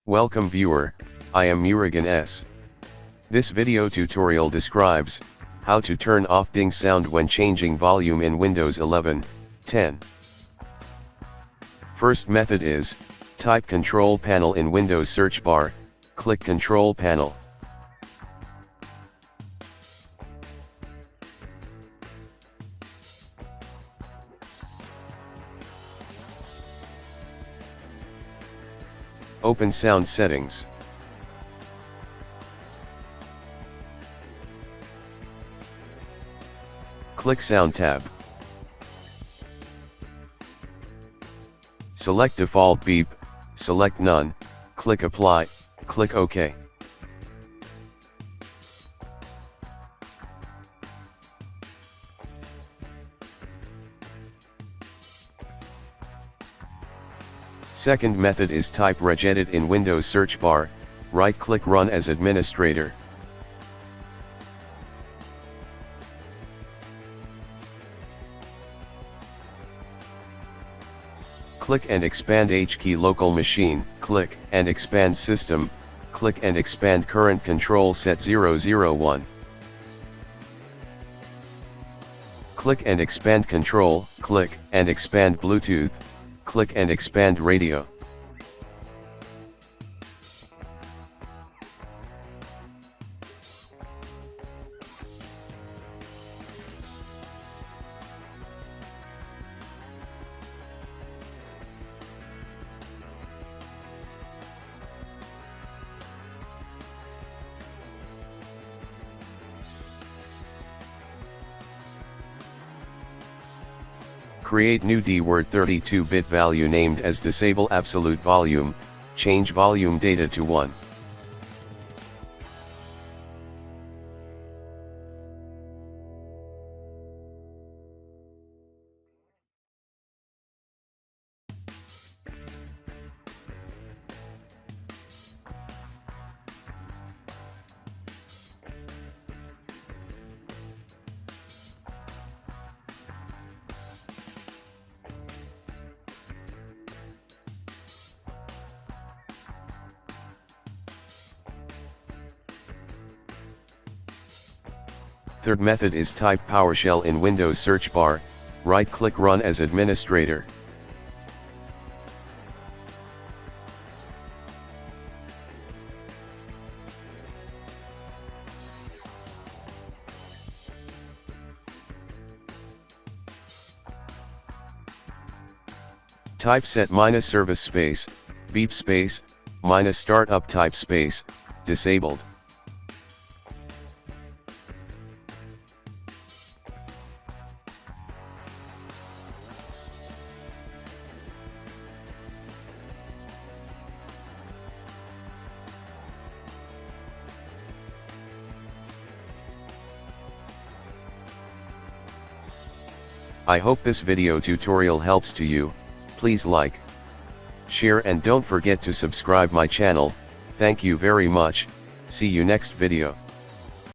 Welcome viewer, I am Murugan S. This video tutorial describes how to turn off ding sound when changing volume in Windows 11, 10. First method is, type Control Panel in Windows search bar, click Control Panel. Open Sound Settings. Click Sound tab. Select Default Beep, select None, click Apply, click OK. Second method is type Regedit in Windows search bar, right-click Run as Administrator. Click and expand HKey Local Machine, click and expand System, click and expand Current Control Set 001. Click and expand Control, click and expand Bluetooth, click and expand Radio. Create new DWORD 32-bit value named as Disable Absolute Volume, change volume data to 1. Third method is type PowerShell in Windows search bar, right-click Run as Administrator. Type set -service space, beep space, -startup type space, disabled. I hope this video tutorial helps to you. Please like, share and don't forget to subscribe my channel. Thank you very much. See you next video.